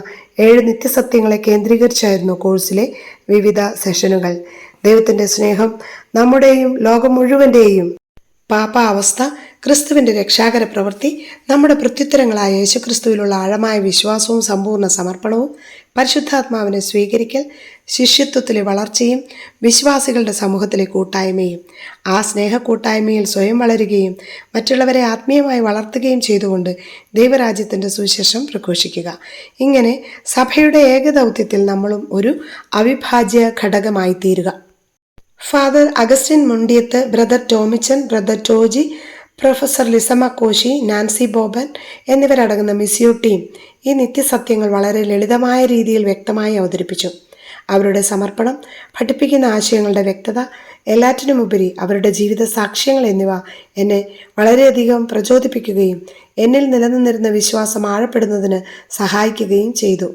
S1: 7 നിത്യസത്യങ്ങളെ കേന്ദ്രീകരിച്ചായിരുന്നു കോഴ്സിലെ വിവിധ സെഷനുകൾ. ദൈവത്തിൻ്റെ സ്നേഹം, നമ്മുടെയും ലോകം മുഴുവൻ്റെയും പാപ അവസ്ഥ, ക്രിസ്തുവിൻ്റെ രക്ഷാകര പ്രവൃത്തി, നമ്മുടെ പ്രത്യുത്തരങ്ങളായ യേശുക്രിസ്തുവിലുള്ള ആഴമായ വിശ്വാസവും സമ്പൂർണ്ണ സമർപ്പണവും, പരിശുദ്ധാത്മാവിനെ സ്വീകരിക്കൽ, ശിഷ്യത്വത്തിലെ വളർച്ചയും വിശ്വാസികളുടെ സമൂഹത്തിലെ കൂട്ടായ്മയും, ആ സ്നേഹക്കൂട്ടായ്മയിൽ സ്വയം വളരുകയും മറ്റുള്ളവരെ ആത്മീയമായി വളർത്തുകയും ചെയ്തുകൊണ്ട് ദൈവരാജ്യത്തിൻ്റെ സുവിശേഷം പ്രഘോഷിക്കുക. ഇങ്ങനെ സഭയുടെ ഏകദൗത്യത്തിൽ നമ്മളും ഒരു അവിഭാജ്യ ഘടകമായി തീരുക. Father Augustine Mundiyath, brother Tomichan, brother Toji, professor Lisamma Koshy, Nancy Boban എന്നിവരടങ്ങുന്ന മിസിയോ ടീം ഈ നിത്യസത്യങ്ങൾ വളരെ ലളിതമായ രീതിയിൽ വ്യക്തമായി അവതരിപ്പിച്ചു. അവരുടെ സമർപ്പണം, പഠിപ്പിക്കുന്ന ആശയങ്ങളുടെ വ്യക്തത, എല്ലാറ്റിനുമുപരി അവരുടെ ജീവിത സാക്ഷ്യങ്ങൾ എന്നിവ എന്നെ വളരെയധികം പ്രചോദിപ്പിക്കുകയും എന്നിൽ നിലനിന്നിരുന്ന വിശ്വാസം ആഴപ്പെടുന്നതിന് സഹായിക്കുകയും ചെയ്തു.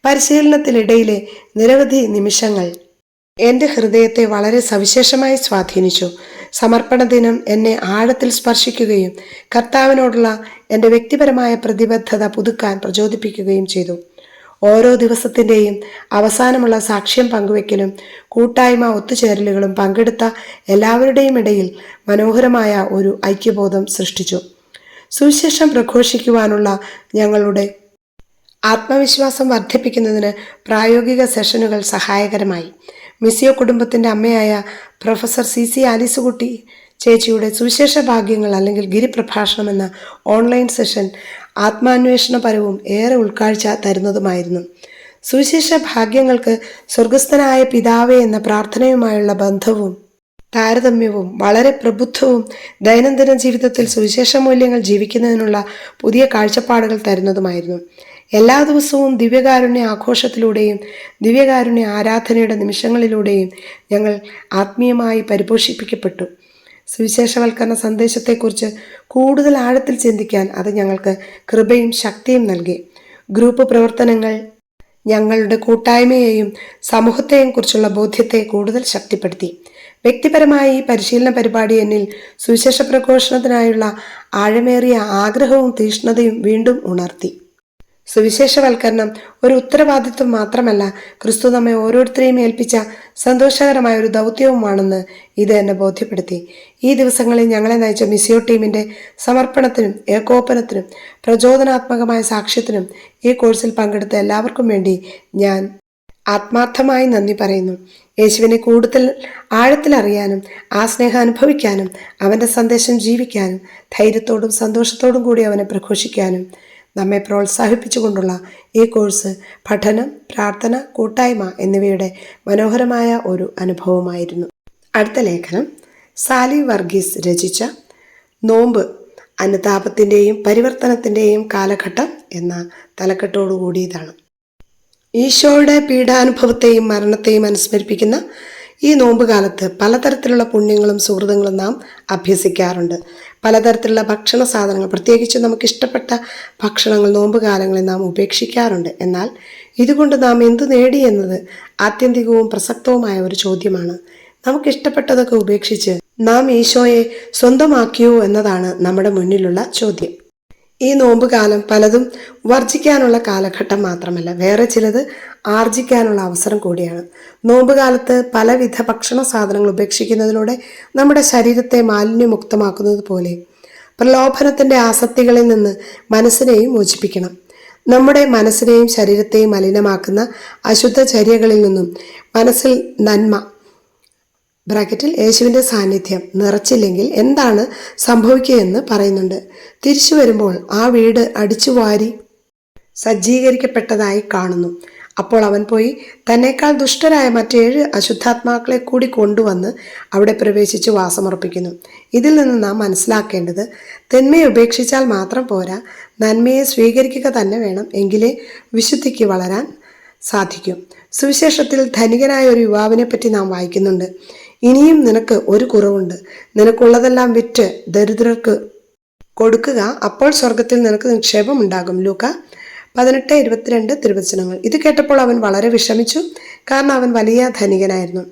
S1: പരിശീലനത്തിനിടയിലെ നിരവധി നിമിഷങ്ങൾ എൻ്റെ ഹൃദയത്തെ വളരെ സവിശേഷമായി സ്വാധീനിച്ചു. സമർപ്പണ ദിനം എന്നെ ആഴത്തിൽ സ്പർശിക്കുകയും കർത്താവിനോടുള്ള എൻ്റെ വ്യക്തിപരമായ പ്രതിബദ്ധത പുതുക്കാൻ പ്രചോദിപ്പിക്കുകയും ചെയ്തു. ഓരോ ദിവസത്തിൻ്റെയും അവസാനമുള്ള സാക്ഷ്യം പങ്കുവെക്കലും കൂട്ടായ്മ ഒത്തുചേരലുകളും പങ്കെടുത്ത എല്ലാവരുടെയും ഇടയിൽ മനോഹരമായ ഒരു ഐക്യബോധം സൃഷ്ടിച്ചു. സുവിശേഷം പ്രഘോഷിക്കുവാനുള്ള ഞങ്ങളുടെ ആത്മവിശ്വാസം വർദ്ധിപ്പിക്കുന്നതിന് പ്രായോഗിക സെഷനുകൾ സഹായകരമായി. മിസിയോ കുടുംബത്തിൻ്റെ അമ്മയായ പ്രൊഫസർ CC ആലിസുകുട്ടി ചേച്ചിയുടെ സുവിശേഷ ഭാഗ്യങ്ങൾ അല്ലെങ്കിൽ ഗിരിപ്രഭാഷണം എന്ന ഓൺലൈൻ സെഷൻ ആത്മാന്വേഷണപരവും ഏറെ ഉൾക്കാഴ്ച തരുന്നതുമായിരുന്നു. സുവിശേഷ ഭാഗ്യങ്ങൾക്ക് സ്വർഗസ്ഥനായ പിതാവേ എന്ന പ്രാർത്ഥനയുമായുള്ള ബന്ധവും താരതമ്യവും വളരെ പ്രബുദ്ധവും ദൈനംദിന ജീവിതത്തിൽ സുവിശേഷ മൂല്യങ്ങൾ ജീവിക്കുന്നതിനുള്ള പുതിയ കാഴ്ചപ്പാടുകൾ തരുന്നതുമായിരുന്നു. എല്ലാ ദിവസവും ദിവ്യകാരുണ്യ ആഘോഷത്തിലൂടെയും ദിവ്യകാരുണ്യ ആരാധനയുടെ നിമിഷങ്ങളിലൂടെയും ഞങ്ങൾ ആത്മീയമായി പരിപോഷിപ്പിക്കപ്പെട്ടു. സുവിശേഷവൽക്കരണ സന്ദേശത്തെക്കുറിച്ച് കൂടുതൽ ആഴത്തിൽ ചിന്തിക്കാൻ അത് ഞങ്ങൾക്ക് കൃപയും ശക്തിയും നൽകി. ഗ്രൂപ്പ് പ്രവർത്തനങ്ങൾ ഞങ്ങളുടെ കൂട്ടായ്മയെയും സമൂഹത്തെയും കുറിച്ചുള്ള ബോധ്യത്തെ കൂടുതൽ ശക്തിപ്പെടുത്തി. വ്യക്തിപരമായി ഈ പരിശീലന പരിപാടി എന്നിൽ സുവിശേഷ പ്രഘോഷണത്തിനായുള്ള ആഴമേറിയ ആഗ്രഹവും തീഷ്ണതയും വീണ്ടും ഉണർത്തി. സുവിശേഷവൽക്കരണം ഒരു ഉത്തരവാദിത്വം മാത്രമല്ല, ക്രിസ്തു നമ്മെ ഓരോരുത്തരെയും ഏൽപ്പിച്ച സന്തോഷകരമായ ഒരു ദൗത്യവുമാണെന്ന് ഇത് എന്നെ ബോധ്യപ്പെടുത്തി. ഈ ദിവസങ്ങളിൽ ഞങ്ങളെ നയിച്ച മിസിയോ ടീമിന്റെ സമർപ്പണത്തിനും ഏകോപനത്തിനും പ്രചോദനാത്മകമായ സാക്ഷ്യത്തിനും ഈ കോഴ്സിൽ പങ്കെടുത്ത എല്ലാവർക്കും വേണ്ടി ഞാൻ ആത്മാർത്ഥമായി നന്ദി പറയുന്നു. യേശുവിനെ കൂടുതൽ ആഴത്തിൽ അറിയാനും ആ സ്നേഹം അനുഭവിക്കാനും അവൻ്റെ സന്ദേശം ജീവിക്കാനും ധൈര്യത്തോടും സന്തോഷത്തോടും കൂടി അവനെ പ്രഘോഷിക്കാനും നമ്മെ പ്രോത്സാഹിപ്പിച്ചുകൊണ്ടുള്ള ഈ കോഴ്സ് പഠനം, പ്രാർത്ഥന, കൂട്ടായ്മ എന്നിവയുടെ മനോഹരമായ ഒരു അനുഭവമായിരുന്നു. അടുത്ത ലേഖനം സാലി വർഗീസ് രചിച്ച നോമ്പ് അനുതാപത്തിൻ്റെയും പരിവർത്തനത്തിൻ്റെയും കാലഘട്ടം എന്ന തലക്കെട്ടോടുകൂടിയതാണ്. ഈശോയുടെ പീഡാനുഭവത്തെയും മരണത്തെയും അനുസ്മരിപ്പിക്കുന്ന ഈ നോമ്പുകാലത്ത് പലതരത്തിലുള്ള പുണ്യങ്ങളും സുഹൃതങ്ങളും നാം അഭ്യസിക്കാറുണ്ട്. പലതരത്തിലുള്ള ഭക്ഷണ സാധനങ്ങൾ, പ്രത്യേകിച്ച് നമുക്കിഷ്ടപ്പെട്ട ഭക്ഷണങ്ങൾ നോമ്പുകാലങ്ങളിൽ നാം ഉപേക്ഷിക്കാറുണ്ട്. എന്നാൽ ഇതുകൊണ്ട് നാം എന്തു നേടി എന്നത് ആത്യന്തികവും പ്രസക്തവുമായ ഒരു ചോദ്യമാണ്. നമുക്കിഷ്ടപ്പെട്ടതൊക്കെ ഉപേക്ഷിച്ച് നാം ഈശോയെ സ്വന്തമാക്കിയോ എന്നതാണ് നമ്മുടെ മുന്നിലുള്ള ചോദ്യം. ഈ നോമ്പുകാലം പലതും വർജിക്കാനുള്ള കാലഘട്ടം മാത്രമല്ല, വേറെ ചിലത് ആർജിക്കാനുള്ള അവസരം കൂടിയാണ്. നോമ്പുകാലത്ത് പലവിധ ഭക്ഷണ സാധനങ്ങൾ ഉപേക്ഷിക്കുന്നതിലൂടെ നമ്മുടെ ശരീരത്തെ മാലിന്യമുക്തമാക്കുന്നത് പോലെ പ്രലോഭനത്തിൻ്റെ ആസക്തികളിൽ നിന്ന് മനസ്സിനെയും മോചിപ്പിക്കണം. നമ്മുടെ മനസ്സിനെയും ശരീരത്തെയും മലിനമാക്കുന്ന അശുദ്ധചര്യകളിൽ നിന്നും മനസ്സിൽ നന്മ യേശുവിൻ്റെ സാന്നിധ്യം നിറച്ചില്ലെങ്കിൽ എന്താണ് സംഭവിക്കുകയെന്ന് പറയുന്നുണ്ട്. തിരിച്ചു വരുമ്പോൾ ആ വീട് അടിച്ചുവാരി സജ്ജീകരിക്കപ്പെട്ടതായി കാണുന്നു. അപ്പോൾ അവൻ പോയി തന്നേക്കാൾ ദുഷ്ടരായ മറ്റേഴ് അശുദ്ധാത്മാക്കളെ കൂടി കൊണ്ടുവന്ന് അവിടെ പ്രവേശിച്ച് വാസമർപ്പിക്കുന്നു. ഇതിൽ നിന്ന് നാം മനസ്സിലാക്കേണ്ടത് തിന്മയെ ഉപേക്ഷിച്ചാൽ മാത്രം പോരാ, നന്മയെ സ്വീകരിക്കുക തന്നെ വേണം. എങ്കിലേ വിശുദ്ധിക്ക് വളരാൻ സാധിക്കും. സുവിശേഷത്തിൽ ധനികനായ ഒരു യുവാവിനെ പറ്റി നാം വായിക്കുന്നുണ്ട്. ഇനിയും നിനക്ക് ഒരു കുറവുണ്ട്, നിനക്കുള്ളതെല്ലാം വിറ്റ് ദരിദ്രർക്ക് കൊടുക്കുക, അപ്പോൾ സ്വർഗത്തിൽ നിനക്ക് നിക്ഷേപം ഉണ്ടാകും. ലൂക്ക 18:22 തിരുവചനങ്ങൾ. ഇത് കേട്ടപ്പോൾ അവൻ വളരെ വിഷമിച്ചു, കാരണം അവൻ വലിയ ധനികനായിരുന്നു.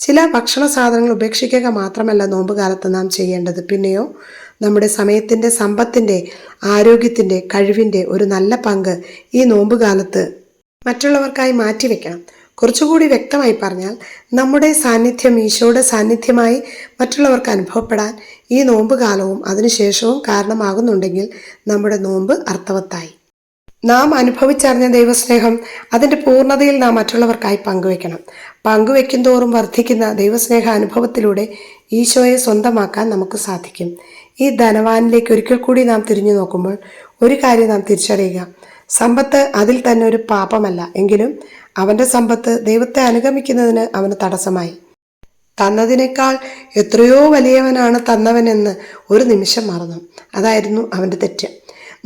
S1: ചില ഭക്ഷണ സാധനങ്ങൾ ഉപേക്ഷിക്കുക മാത്രമല്ല നോമ്പുകാലത്ത് നാം ചെയ്യേണ്ടത്, പിന്നെയോ നമ്മുടെ സമയത്തിൻ്റെ, സമ്പത്തിൻ്റെ, ആരോഗ്യത്തിൻ്റെ, കഴിവിൻ്റെ ഒരു നല്ല പങ്ക് ഈ നോമ്പുകാലത്ത് മറ്റുള്ളവർക്കായി മാറ്റിവെക്കണം. കുറച്ചുകൂടി വ്യക്തമായി പറഞ്ഞാൽ, നമ്മുടെ സാന്നിധ്യം ഈശോയുടെ സാന്നിധ്യമായി മറ്റുള്ളവർക്ക് അനുഭവപ്പെടാൻ ഈ നോമ്പുകാലവും അതിനുശേഷവും കാരണമാകുന്നുണ്ടെങ്കിൽ നമ്മുടെ നോമ്പ് അർത്ഥവത്തായി. നാം അനുഭവിച്ചറിഞ്ഞ ദൈവസ്നേഹം അതിൻ്റെ പൂർണ്ണതയിൽ നാം മറ്റുള്ളവർക്കായി പങ്കുവെക്കണം. പങ്കുവെക്കും തോറും വർദ്ധിക്കുന്ന ദൈവസ്നേഹ അനുഭവത്തിലൂടെ ഈശോയെ സ്വന്തമാക്കാൻ നമുക്ക് സാധിക്കും. ഈ ധനവാനിലേക്ക് ഒരിക്കൽ കൂടി നാം തിരിഞ്ഞു നോക്കുമ്പോൾ ഒരു കാര്യം നാം തിരിച്ചറിയുക: സമ്പത്ത് അതിൽ തന്നെ ഒരു പാപമല്ല. എങ്കിലും അവൻ്റെ സമ്പത്ത് ദൈവത്തെ അനുഗമിക്കുന്നതിന് അവന് തടസ്സമായി. തന്നതിനേക്കാൾ എത്രയോ വലിയവനാണ് തന്നവനെന്ന് ഒരു നിമിഷം മറന്നു. അതായിരുന്നു അവൻ്റെ തെറ്റ്.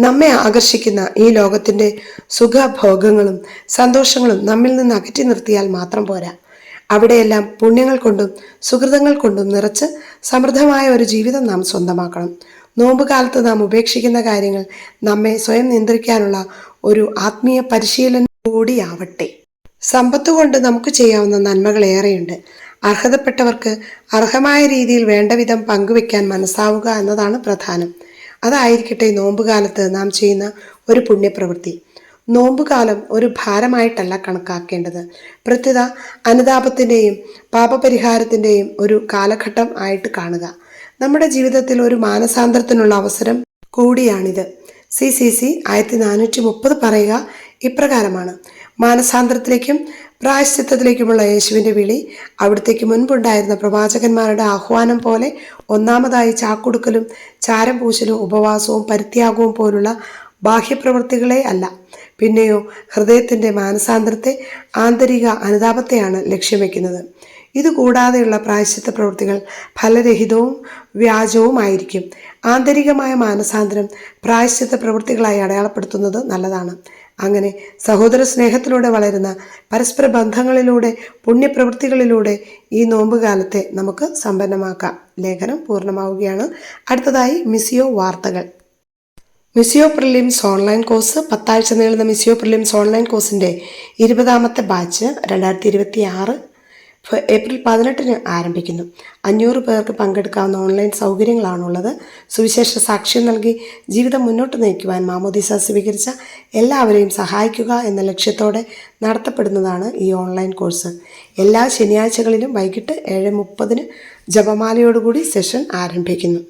S1: നമ്മെ ആകർഷിക്കുന്ന ഈ ലോകത്തിൻ്റെ സുഖഭോഗങ്ങളും സന്തോഷങ്ങളും നമ്മിൽ നിന്ന് അകറ്റി നിർത്തിയാൽ മാത്രം പോരാ. അവിടെയെല്ലാം പുണ്യങ്ങൾ കൊണ്ടും സുഹൃതങ്ങൾ കൊണ്ടും നിറച്ച് സമൃദ്ധമായ ഒരു ജീവിതം നാം സ്വന്തമാക്കണം. നോമ്പുകാലത്ത് നാം ഉപേക്ഷിക്കുന്ന കാര്യങ്ങൾ നമ്മെ സ്വയം നിയന്ത്രിക്കാനുള്ള ഒരു ആത്മീയ പരിശീലനം കൂടിയാവട്ടെ. സമ്പത്ത് കൊണ്ട് നമുക്ക് ചെയ്യാവുന്ന നന്മകൾ ഏറെയുണ്ട്. അർഹതപ്പെട്ടവർക്ക് അർഹമായ രീതിയിൽ വേണ്ട വിധം പങ്കുവെക്കാൻ മനസ്സാവുക എന്നതാണ് പ്രധാനം. അതായിരിക്കട്ടെ നോമ്പുകാലത്ത് നാം ചെയ്യുന്ന ഒരു പുണ്യപ്രവൃത്തി. നോമ്പുകാലം ഒരു ഭാരമായിട്ടല്ല കണക്കാക്കേണ്ടത്, പ്രത്യുത അനുതാപത്തിൻ്റെയും പാപപരിഹാരത്തിൻ്റെയും ഒരു കാലഘട്ടം ആയിട്ട് കാണുക. നമ്മുടെ ജീവിതത്തിൽ ഒരു മാനസാന്തരത്തിനുള്ള അവസരം കൂടിയാണിത്. CCC 1430 പറയുക ഇപ്രകാരമാണ്: മാനസാന്തരത്തിലേക്കും പ്രായശ്ചിത്തത്തിലേക്കുമുള്ള യേശുവിൻ്റെ വിളി അവിടത്തേക്ക് മുൻപുണ്ടായിരുന്ന പ്രവാചകന്മാരുടെ ആഹ്വാനം പോലെ ഒന്നാമതായി ചാക്കുടുക്കലും ചാരം പൂശലും ഉപവാസവും പരിത്യാഗവും പോലുള്ള ബാഹ്യപ്രവൃത്തികളെ അല്ല, പിന്നെയോ ഹൃദയത്തിൻ്റെ മാനസാന്തരത്തെ, ആന്തരിക അനുതാപത്തെയാണ് ലക്ഷ്യം വയ്ക്കുന്നത്. ഇതുകൂടാതെയുള്ള പ്രായശ്ചിത്ത പ്രവൃത്തികൾ ഫലരഹിതവും വ്യാജവുമായിരിക്കും. ആന്തരികമായ മാനസാന്തരം പ്രായശ്ചിത്ത പ്രവൃത്തികളായി അടയാളപ്പെടുത്തുന്നത് നല്ലതാണ്. അങ്ങനെ സഹോദര സ്നേഹത്തിലൂടെ വളരുന്ന പരസ്പര ബന്ധങ്ങളിലൂടെ, പുണ്യപ്രവൃത്തികളിലൂടെ ഈ നോമ്പുകാലത്തെ നമുക്ക് സമ്പന്നമാക്കാം. ലേഖനം പൂർണ്ണമാവുകയാണ്. അടുത്തതായി മിസിയോ വാർത്തകൾ. മിസിയോ പ്രിലിംസ് ഓൺലൈൻ കോഴ്സ് 10 ആഴ്ച നീളുന്ന മിസിയോ പ്രിലിംസ് ഓൺലൈൻ കോഴ്സിൻ്റെ 20ാമത്തെ ബാച്ച് 2026 ഏപ്രിൽ 18 ആരംഭിക്കുന്നു. 500 പേർക്ക് പങ്കെടുക്കാവുന്ന ഓൺലൈൻ സൗകര്യങ്ങളാണുള്ളത്. സുവിശേഷ സാക്ഷ്യം നൽകി ജീവിതം മുന്നോട്ട് നയിക്കുവാൻ മാമോദീസ സ്വീകരിച്ച എല്ലാവരെയും സഹായിക്കുക എന്ന ലക്ഷ്യത്തോടെ നടത്തപ്പെടുന്നതാണ് ഈ ഓൺലൈൻ കോഴ്സ്. എല്ലാ ശനിയാഴ്ചകളിലും വൈകിട്ട് 7:30 ജപമാലയോടുകൂടി സെഷൻ ആരംഭിക്കുന്നു.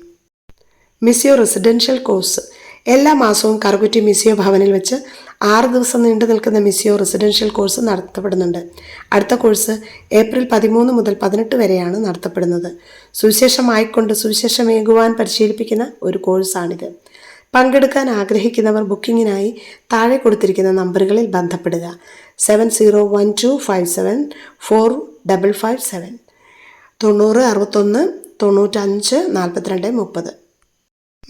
S1: മിസിയോ റെസിഡൻഷ്യൽ കോഴ്സ് എല്ലാ മാസവും കറുകുറ്റി മിസിയോ ഭവനിൽ വെച്ച് 6 ദിവസം നീണ്ടു നിൽക്കുന്ന മിസിയോ റെസിഡൻഷ്യൽ കോഴ്സ് നടത്തപ്പെടുന്നുണ്ട്. അടുത്ത കോഴ്സ് ഏപ്രിൽ 13 മുതൽ 18 വരെയാണ് നടത്തപ്പെടുന്നത്. സുവിശേഷമായിക്കൊണ്ട് സുവിശേഷമേകുവാൻ പരിശീലിപ്പിക്കുന്ന ഒരു കോഴ്സാണിത്. പങ്കെടുക്കാൻ ആഗ്രഹിക്കുന്നവർ ബുക്കിങ്ങിനായി താഴെ കൊടുത്തിരിക്കുന്ന നമ്പറുകളിൽ ബന്ധപ്പെടുക. 7012574557 90 61 95 42 30.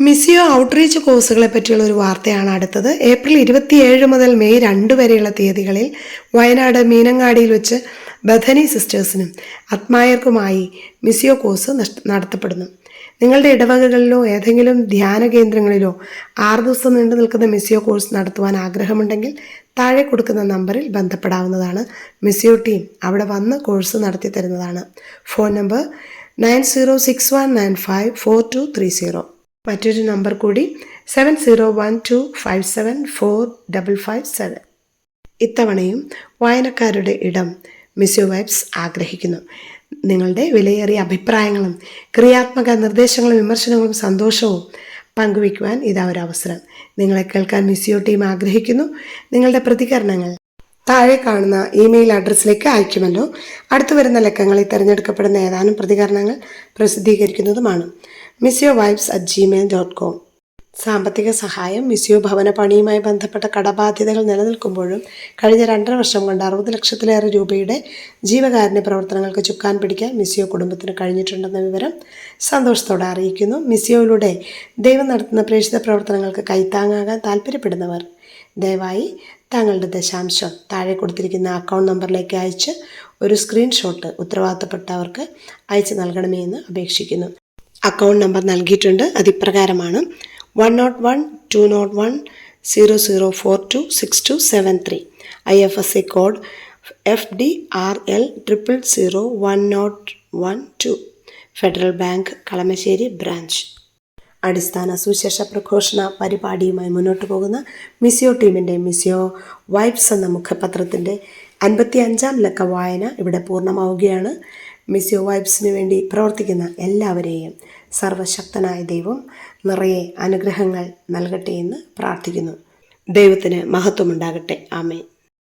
S1: മിസിയോ ഔട്ട്റീച്ച് കോഴ്സുകളെ പറ്റിയുള്ള ഒരു വാർത്തയാണ് അടുത്തത്. ഏപ്രിൽ 27 മുതൽ മെയ് 2 വരെയുള്ള തീയതികളിൽ വയനാട് മീനങ്ങാടിയിൽ വെച്ച് ബഥനി സിസ്റ്റേഴ്സിനും അത്മായർക്കുമായി മിസിയോ കോഴ്സ് നടത്തപ്പെടുന്നു. നിങ്ങളുടെ ഇടവകകളിലോ ഏതെങ്കിലും ധ്യാന കേന്ദ്രങ്ങളിലോ 6 ദിവസം നീണ്ടു നിൽക്കുന്ന മിസിയോ കോഴ്സ് നടത്തുവാൻ ആഗ്രഹമുണ്ടെങ്കിൽ താഴെ കൊടുക്കുന്ന നമ്പറിൽ ബന്ധപ്പെടാവുന്നതാണ്. മിസിയോ ടീം അവിടെ വന്ന് കോഴ്സ് നടത്തി തരുന്നതാണ്. Phone number 9061954230. മറ്റൊരു നമ്പർ കൂടി 7012574557. ഇത്തവണയും വായനക്കാരുടെ ഇടം മിസിയോ വൈബ്സ് ആഗ്രഹിക്കുന്നു. നിങ്ങളുടെ വിലയേറിയ അഭിപ്രായങ്ങളും ക്രിയാത്മക നിർദ്ദേശങ്ങളും വിമർശനങ്ങളും സന്തോഷവും പങ്കുവയ്ക്കുവാൻ ഇതാ ഒരു അവസരം. നിങ്ങളെ കേൾക്കാൻ മിസിയോ ടീം ആഗ്രഹിക്കുന്നു. നിങ്ങളുടെ പ്രതികരണങ്ങൾ താഴെ കാണുന്ന ഇമെയിൽ അഡ്രസ്സിലേക്ക് അയക്കുമല്ലോ. അടുത്തു വരുന്ന ലക്കങ്ങളിൽ തിരഞ്ഞെടുക്കപ്പെടുന്ന ഏതാനും പ്രതികരണങ്ങൾ പ്രസിദ്ധീകരിക്കുന്നതുമാണ്. misiovibes@gmail.com. സാമ്പത്തിക സഹായം മിസിയോ ഭവന പണിയുമായി ബന്ധപ്പെട്ട കടബാധ്യതകൾ നിലനിൽക്കുമ്പോഴും കഴിഞ്ഞ 2.5 വർഷം കൊണ്ട് 60 ലക്ഷത്തിലേറെ രൂപയുടെ ജീവകാരുണ്യ പ്രവർത്തനങ്ങൾക്ക് ചുക്കാൻ പിടിക്കാൻ മിസിയോ കുടുംബത്തിന് കഴിഞ്ഞിട്ടുണ്ടെന്ന വിവരം സന്തോഷത്തോടെ അറിയിക്കുന്നു. മിസിയോയിലൂടെ ദൈവം നടത്തുന്ന പ്രേക്ഷിത പ്രവർത്തനങ്ങൾക്ക് കൈത്താങ്ങാകാൻ താല്പര്യപ്പെടുന്നവർ ദയവായി താങ്കളുടെ ദശാംശം താഴെ കൊടുത്തിരിക്കുന്ന അക്കൗണ്ട് നമ്പറിലേക്ക് അയച്ച് ഒരു സ്ക്രീൻഷോട്ട് ഉത്തരവാദിത്തപ്പെട്ടവർക്ക് അയച്ച് നൽകണമേ എന്ന് അപേക്ഷിക്കുന്നു. അക്കൗണ്ട് നമ്പർ നൽകിയിട്ടുണ്ട്. അതിപ്രകാരമാണ് 101-201-00426273. IFSC code FDRL 000112. Federal bank Kalamassery branch. അടിസ്ഥാന സുവിശേഷ പ്രഘോഷണ പരിപാടിയുമായി മുന്നോട്ട് പോകുന്ന മിസിയോ ടീമിൻ്റെ മിസിയോ വൈബ്സ് എന്ന മുഖപത്രത്തിൻ്റെ 55-ാം ലക്ക വായന ഇവിടെ പൂർണ്ണമാവുകയാണ്. മിസിയോ വൈബ്സിന് വേണ്ടി പ്രവർത്തിക്കുന്ന എല്ലാവരെയും സർവശക്തനായ ദൈവം നിറയെ അനുഗ്രഹങ്ങൾ നൽകട്ടെ എന്ന് പ്രാർത്ഥിക്കുന്നു. ദൈവത്തിന് മഹത്വമുണ്ടാകട്ടെ. ആമേൻ.